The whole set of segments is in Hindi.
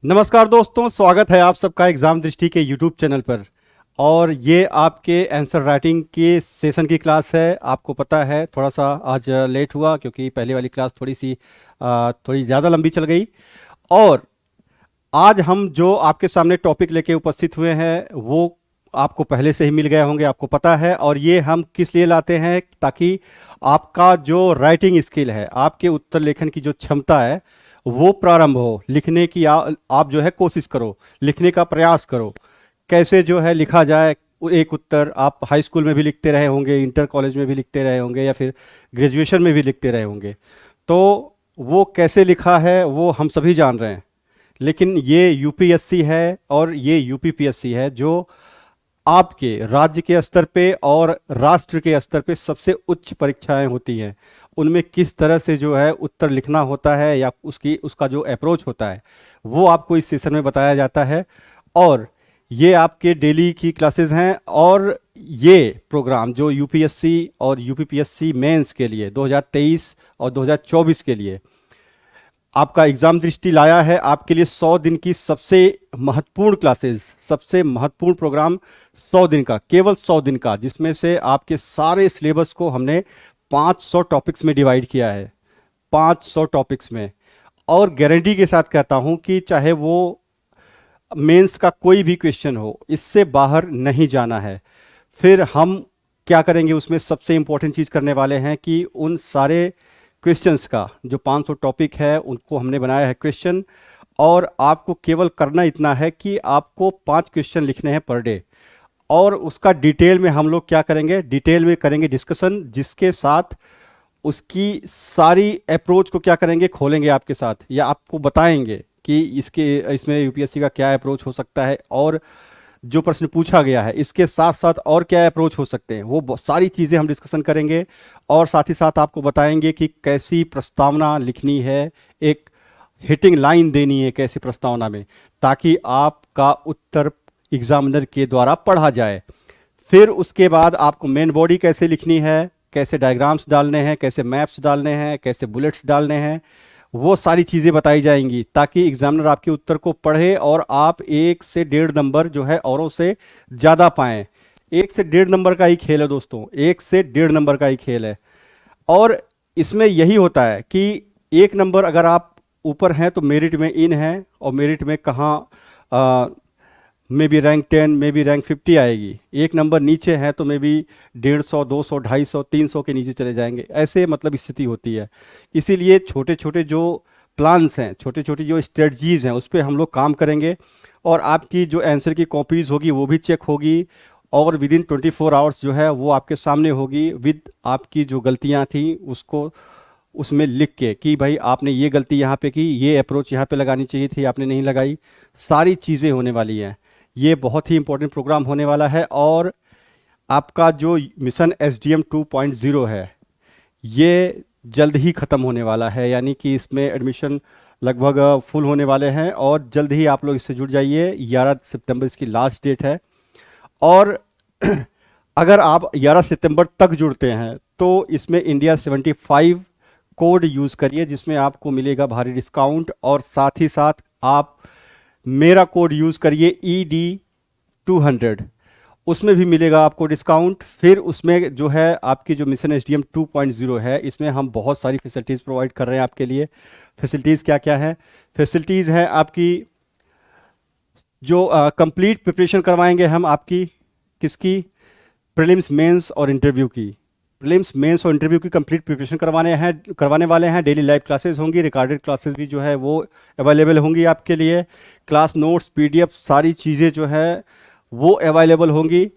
नमस्कार दोस्तों, स्वागत है आप सबका एग्ज़ाम दृष्टि के यूट्यूब चैनल पर। और ये आपके आंसर राइटिंग के सेशन की क्लास है। आपको पता है थोड़ा सा आज लेट हुआ क्योंकि पहले वाली क्लास थोड़ी ज़्यादा लंबी चल गई। और आज हम जो आपके सामने टॉपिक लेके उपस्थित हुए हैं वो आपको पहले से ही मिल गए होंगे, आपको पता है। और ये हम किस लिए लाते हैं, ताकि आपका जो राइटिंग स्किल है, आपके उत्तर लेखन की जो क्षमता है वो प्रारंभ हो। लिखने की आप जो है कोशिश करो, लिखने का प्रयास करो, कैसे जो है लिखा जाए। एक उत्तर आप हाई स्कूल में भी लिखते रहे होंगे, इंटर कॉलेज में भी लिखते रहे होंगे, या फिर ग्रेजुएशन में भी लिखते रहे होंगे। तो वो कैसे लिखा है वो हम सभी जान रहे हैं। लेकिन ये यूपीएससी है और ये यूपीपीएससी है जो आपके राज्य के स्तर पे और राष्ट्र के स्तर पे सबसे उच्च परीक्षाएं होती हैं। उनमें किस तरह से जो है उत्तर लिखना होता है या उसका जो अप्रोच होता है वो आपको इस सेशन में बताया जाता है। और ये आपके डेली की क्लासेस हैं। और ये प्रोग्राम जो यूपीएससी और यूपीपीएससी मेंस के लिए 2023 और 2024 के लिए आपका एग्जाम दृष्टि लाया है, आपके लिए 100 दिन की सबसे महत्वपूर्ण क्लासेस, सबसे महत्वपूर्ण प्रोग्राम 100 दिन का, केवल 100 दिन का, जिसमें से आपके सारे सिलेबस को हमने 500 टॉपिक्स में डिवाइड किया है, 500 टॉपिक्स में। और गारंटी के साथ कहता हूं कि चाहे वो मेंस का कोई भी क्वेश्चन हो, इससे बाहर नहीं जाना है। फिर हम क्या करेंगे, उसमें सबसे इंपॉर्टेंट चीज़ करने वाले हैं कि उन सारे क्वेश्चंस का जो 500 टॉपिक है उनको हमने बनाया है क्वेश्चन। और आपको केवल करना इतना है कि आपको 5 क्वेश्चन लिखने हैं पर डे। और उसका डिटेल में हम लोग क्या करेंगे, डिटेल में करेंगे डिस्कशन, जिसके साथ उसकी सारी अप्रोच को क्या करेंगे, खोलेंगे आपके साथ, या आपको बताएंगे कि इसमें यूपीएससी का क्या अप्रोच हो सकता है, और जो प्रश्न पूछा गया है इसके साथ साथ और क्या अप्रोच हो सकते हैं, वो सारी चीज़ें हम डिस्कशन करेंगे। और साथ ही साथ आपको बताएंगे कि कैसी प्रस्तावना लिखनी है, एक हिटिंग लाइन देनी है कैसी प्रस्तावना में, ताकि आपका उत्तर एग्जामिनर के द्वारा पढ़ा जाए। फिर उसके बाद आपको मेन बॉडी कैसे लिखनी है, कैसे डायग्राम्स डालने हैं, कैसे मैप्स डालने हैं, कैसे बुलेट्स डालने हैं, वो सारी चीज़ें बताई जाएंगी, ताकि एग्जामिनर आपके उत्तर को पढ़े और आप 1 से 1.5 नंबर जो है औरों से ज़्यादा पाएँ। 1 से 1.5 नंबर का ही खेल है दोस्तों, 1 से 1.5 नंबर का ही खेल है। और इसमें यही होता है कि 1 नंबर अगर आप ऊपर हैं तो मेरिट में इन है, और मेरिट में कहाँ may be rank 10, may be rank 50 आएगी। 1 नंबर नीचे है तो मे बी 150, 200, 250, 300 के नीचे चले जाएंगे। ऐसे मतलब स्थिति होती है। इसीलिए छोटे छोटे जो प्लान्स हैं, छोटे छोटी जो स्ट्रेटजीज़ हैं, उस पर हम लोग काम करेंगे। और आपकी जो आंसर की कॉपीज़ होगी वो भी चेक होगी, और विदिन 24 आवर्स जो है वो आपके सामने होगी, विद आपकी जो गलतियाँ थी उसको उसमें लिख के कि भाई आपने ये गलती यहाँ पे की, ये अप्रोच यहाँ पे लगानी चाहिए थी, आपने नहीं लगाई। सारी चीज़ें होने वाली हैं। ये बहुत ही इंपॉर्टेंट प्रोग्राम होने वाला है। और आपका जो मिशन एसडीएम 2.0 है ये जल्द ही ख़त्म होने वाला है, यानी कि इसमें एडमिशन लगभग फुल होने वाले हैं, और जल्द ही आप लोग इससे जुड़ जाइए। 11 सितंबर इसकी लास्ट डेट है। और अगर आप 11 सितंबर तक जुड़ते हैं तो इसमें इंडिया 75 कोड यूज़ करिए, जिसमें आपको मिलेगा भारी डिस्काउंट। और साथ ही साथ आप मेरा कोड यूज़ करिए ED200, उसमें भी मिलेगा आपको डिस्काउंट। फिर उसमें जो है आपकी जो मिशन एसडीएम 2.0 है, इसमें हम बहुत सारी फैसिलिटीज़ प्रोवाइड कर रहे हैं आपके लिए। फैसिलिटीज़ क्या क्या है, फैसिलिटीज़ हैं आपकी जो कंप्लीट प्रिपरेशन करवाएंगे हम आपकी, किसकी, प्रीलिम्स, मेंस और इंटरव्यू की। प्रीलिम्स, मेंस और इंटरव्यू की कंप्लीट प्रिपरेशन करवाने वाले हैं। डेली लाइव क्लासेस होंगी, रिकॉर्डेड क्लासेस भी जो है वो अवेलेबल होंगी आपके लिए। क्लास नोट्स, पीडीएफ, सारी चीज़ें जो है वो अवेलेबल होंगी।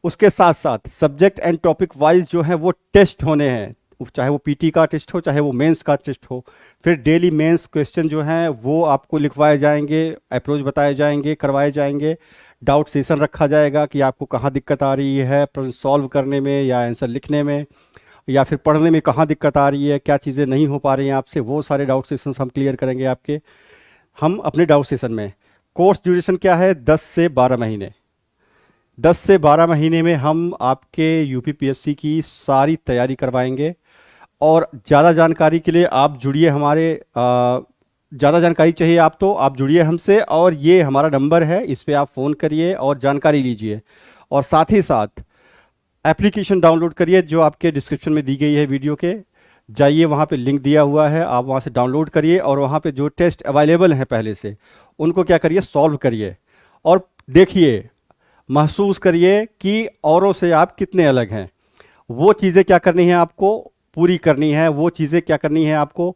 उसके साथ साथ सब्जेक्ट एंड टॉपिक वाइज जो है वो टेस्ट होने हैं, चाहे वो पीटी का टेस्ट हो, चाहे वो मेंस का टेस्ट हो। फिर डेली मेंस क्वेश्चन जो हैं वो आपको लिखवाए जाएंगे, अप्रोच बताए जाएंगे, करवाए जाएंगे। डाउट सेशन रखा जाएगा कि आपको कहाँ दिक्कत आ रही है प्रश्न सॉल्व करने में, या आंसर लिखने में, या फिर पढ़ने में कहाँ दिक्कत आ रही है, क्या चीज़ें नहीं हो पा रही हैं आपसे, वो सारे डाउट सेशन हम क्लियर करेंगे आपके, हम अपने डाउट सेशन में। कोर्स ड्यूरेशन क्या है, 10 से 12 महीने। 10 से 12 महीने में हम आपके यूपीपीएससी की सारी तैयारी करवाएंगे। और ज़्यादा जानकारी के लिए आप जुड़िए हमारे ज़्यादा जानकारी चाहिए आप तो आप जुड़िए हमसे, और ये हमारा नंबर है, इस पे आप फ़ोन करिए और जानकारी लीजिए। और साथ ही साथ एप्लीकेशन डाउनलोड करिए जो आपके डिस्क्रिप्शन में दी गई है वीडियो के, जाइए वहाँ पे लिंक दिया हुआ है, आप वहाँ से डाउनलोड करिए और वहाँ पे जो टेस्ट अवेलेबल हैं पहले से उनको क्या करिए, सॉल्व करिए और देखिए, महसूस करिए कि औरों से आप कितने अलग हैं। वो चीज़ें क्या करनी है आपको, पूरी करनी है, वो चीज़ें क्या करनी है आपको,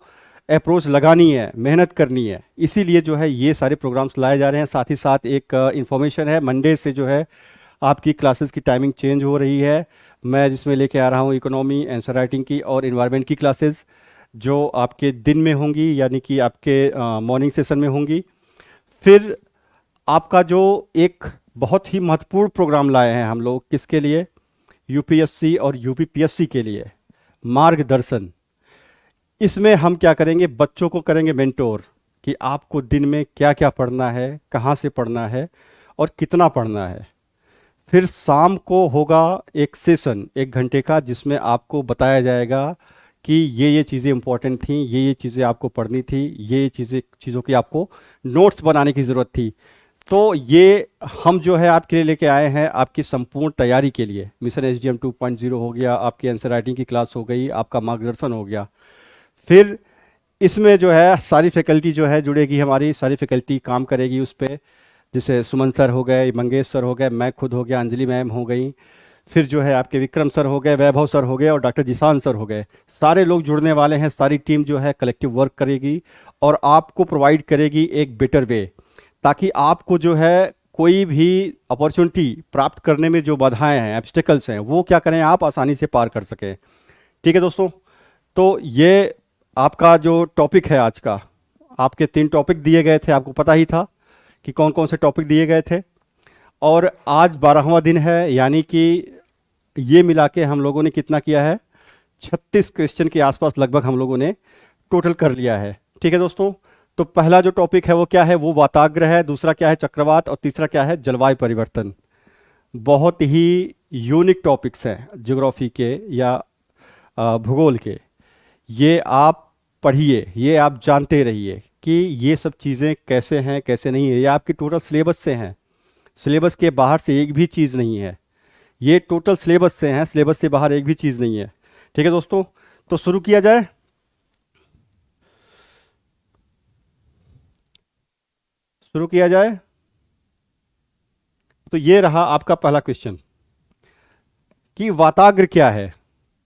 अप्रोच लगानी है, मेहनत करनी है। इसीलिए जो है ये सारे प्रोग्राम्स लाए जा रहे हैं। साथ ही साथ एक इन्फॉर्मेशन है, मंडे से जो है आपकी क्लासेस की टाइमिंग चेंज हो रही है। मैं जिसमें लेके आ रहा हूँ इकोनॉमी, आंसर राइटिंग की और इन्वायरमेंट की क्लासेस, जो आपके दिन में होंगी, यानी कि आपके मॉर्निंग सेशन में होंगी। फिर आपका जो एक बहुत ही महत्वपूर्ण प्रोग्राम लाए हैं हम लोग, किसके लिए, यूपीएससी और यूपीपीएससी के लिए, मार्गदर्शन। इसमें हम क्या करेंगे, बच्चों को करेंगे मेंटोर कि आपको दिन में क्या क्या पढ़ना है, कहाँ से पढ़ना है और कितना पढ़ना है। फिर शाम को होगा एक सेशन 1 घंटे का, जिसमें आपको बताया जाएगा कि ये चीज़ें इंपॉर्टेंट थी, ये चीज़ें आपको पढ़नी थी, ये चीज़ों की आपको नोट्स बनाने की ज़रूरत थी। तो ये हम जो है आपके लिए लेके आए हैं आपकी संपूर्ण तैयारी के लिए। मिशन एसडीएम 2.0 हो गया, आपकी आंसर राइटिंग की क्लास हो गई, आपका मार्गदर्शन हो गया। फिर इसमें जो है सारी फैकल्टी जो है जुड़ेगी, हमारी सारी फैकल्टी काम करेगी उस पर, जैसे सुमन सर हो गए, मंगेश सर हो गए, मैं खुद हो गया, अंजलि मैम हो गई, फिर जो है आपके विक्रम सर हो गए, वैभव सर हो गए और डॉक्टर जिसान सर हो गए। सारे लोग जुड़ने वाले हैं, सारी टीम जो है कलेक्टिव वर्क करेगी और आपको प्रोवाइड करेगी एक बेटर वे, ताकि आपको जो है कोई भी अपॉर्चुनिटी प्राप्त करने में जो बाधाएं हैं, ऑब्स्टेकल्स हैं, वो क्या करें, आप आसानी से पार कर सकें। ठीक है दोस्तों, तो ये आपका जो टॉपिक है आज का, आपके 3 टॉपिक दिए गए थे, आपको पता ही था कि कौन कौन से टॉपिक दिए गए थे। और आज 12वां दिन है, यानी कि ये मिला के हम लोगों ने कितना किया है, 36 क्वेश्चन के आसपास लगभग हम लोगों ने टोटल कर लिया है। ठीक है दोस्तों, तो पहला जो टॉपिक है वो क्या है, वो वाताग्र है, दूसरा क्या है, चक्रवात, और तीसरा क्या है, जलवायु परिवर्तन। बहुत ही यूनिक टॉपिक्स हैं ज्योग्राफी के या भूगोल के। ये आप पढ़िए, ये आप जानते रहिए कि ये सब चीज़ें कैसे हैं कैसे नहीं है। ये आपके टोटल सिलेबस से हैं, सिलेबस के बाहर से एक भी चीज़ नहीं है। ये टोटल सिलेबस से हैं, सिलेबस से बाहर एक भी चीज़ नहीं है। ठीक है दोस्तों, तो शुरू किया जाए। शुरू किया जाए। तो ये रहा आपका पहला क्वेश्चन कि वाताग्र क्या है।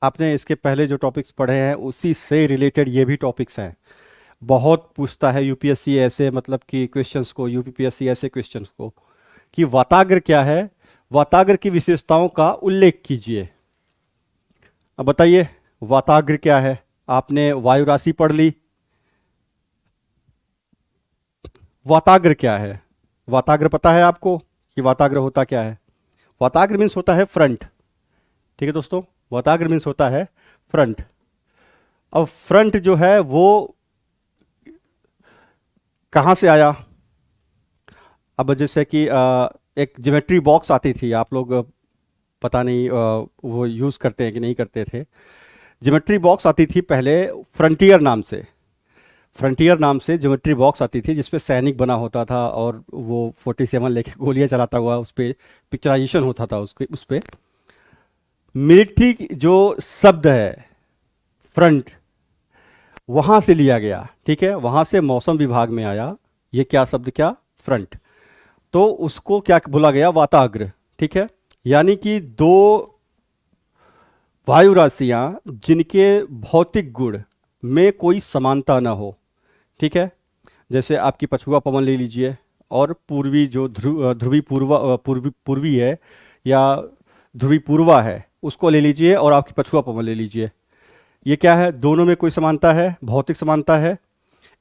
आपने इसके पहले जो टॉपिक्स पढ़े हैं उसी से रिलेटेड ये भी टॉपिक्स हैं। बहुत पूछता है यूपीएससी ऐसे, मतलब कि क्वेश्चंस को, यूपीपीएससी ऐसे क्वेश्चंस को कि वाताग्र क्या है, वाताग्र की विशेषताओं का उल्लेख कीजिए। अब बताइए वाताग्र क्या है। आपने वायु राशि पढ़ ली, वाताग्र क्या है, वाताग्र पता है आपको कि वाताग्र होता क्या है। वाताग्र मीन्स होता है फ्रंट। ठीक है दोस्तों, वाताग्र मीन्स होता है फ्रंट। अब फ्रंट जो है वो कहाँ से आया। अब जैसे कि एक ज्योमेट्री बॉक्स आती थी, आप लोग पता नहीं वो यूज़ करते हैं कि नहीं करते थे। ज्योमेट्री बॉक्स आती थी पहले, फ्रंटियर नाम से, फ्रंटियर नाम से ज्योमेट्री बॉक्स आती थी जिसपे सैनिक बना होता था और वो 47 लेके गोलियां चलाता हुआ उस पर पिक्चराइजेशन होता था। उसके उस पर मिलिट्री जो शब्द है फ्रंट, वहाँ से लिया गया। ठीक है, वहाँ से मौसम विभाग में आया ये क्या शब्द, क्या, फ्रंट। तो उसको क्या बोला गया, वाताग्र। ठीक है, यानी कि 2 वायु राशियां जिनके भौतिक गुण में कोई समानता ना हो। ठीक है, जैसे आपकी पछुआ पवन ले लीजिए और पूर्वी जो ध्रुवी पूर्वी है या ध्रुवी पूर्वा है उसको ले लीजिए और आपकी पछुआ पवन ले लीजिए। ये क्या है, दोनों में कोई समानता है, भौतिक समानता है।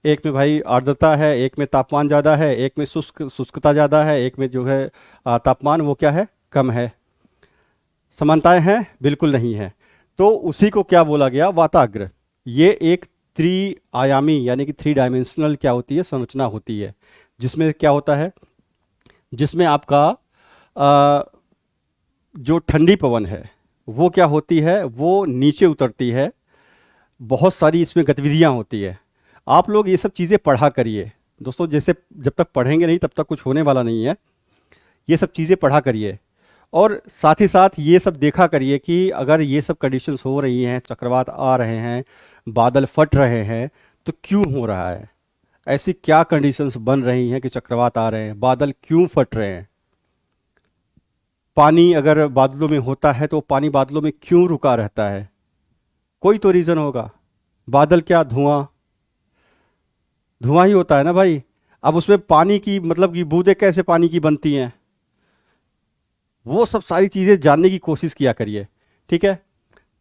एक में भाई आर्द्रता है, एक में तापमान ज़्यादा है, एक में शुष्कता ज़्यादा है, एक में जो है तापमान वो क्या है, कम है। समानताएं हैं, बिल्कुल नहीं है। तो उसी को क्या बोला गया, वाताग्र। ये एक त्रिआयामी यानी कि 3 डायमेंशनल क्या होती है, संरचना होती है, जिसमें क्या होता है, जिसमें आपका जो ठंडी पवन है वो क्या होती है, वो नीचे उतरती है, बहुत सारी इसमें गतिविधियां होती है। आप लोग ये सब चीज़ें पढ़ा करिए दोस्तों, जैसे जब तक पढ़ेंगे नहीं तब तक कुछ होने वाला नहीं है। ये सब चीज़ें पढ़ा करिए और साथ ही साथ ये सब देखा करिए कि अगर ये सब कंडीशंस हो रही हैं, चक्रवात आ रहे हैं, बादल फट रहे हैं, तो क्यों हो रहा है, ऐसी क्या कंडीशंस बन रही हैं कि चक्रवात आ रहे हैं, बादल क्यों फट रहे हैं। पानी अगर बादलों में होता है तो पानी बादलों में क्यों रुका रहता है, कोई तो रीज़न होगा। बादल क्या, धुआं, धुआं ही होता है ना भाई। अब उसमें पानी की मतलब कि बूंदें कैसे पानी की बनती हैं, वो सब सारी चीज़ें जानने की कोशिश किया करिए। ठीक है,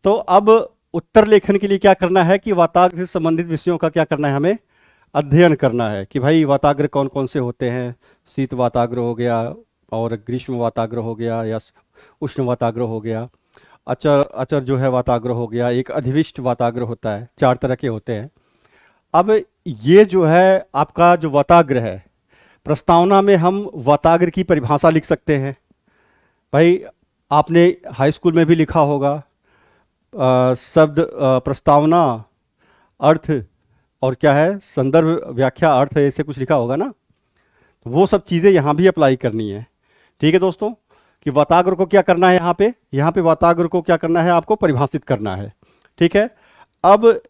तो अब उत्तर लेखन के लिए क्या करना है कि वाताग्र से संबंधित विषयों का क्या करना है, हमें अध्ययन करना है कि भाई वाताग्र कौन कौन से होते हैं। शीत वाताग्र हो गया, और ग्रीष्म वाताग्र हो गया, या उष्ण वाताग्र हो गया, अचर अचर जो है वाताग्र हो गया, एक अधिविष्ट वाताग्र होता है, 4 तरह के होते हैं। अब ये जो है आपका जो वाताग्र है, प्रस्तावना में हम वाताग्र की परिभाषा लिख सकते हैं। भाई आपने हाई स्कूल में भी लिखा होगा, शब्द प्रस्तावना, अर्थ, और क्या है संदर्भ, व्याख्या, अर्थ, ऐसे कुछ लिखा होगा ना। तो वो सब चीज़ें यहाँ भी अप्लाई करनी है। ठीक है दोस्तों, कि वाताग्र को क्या करना है, यहाँ पे वाताग्र को क्या करना है, आपको परिभाषित करना है। ठीक है, अब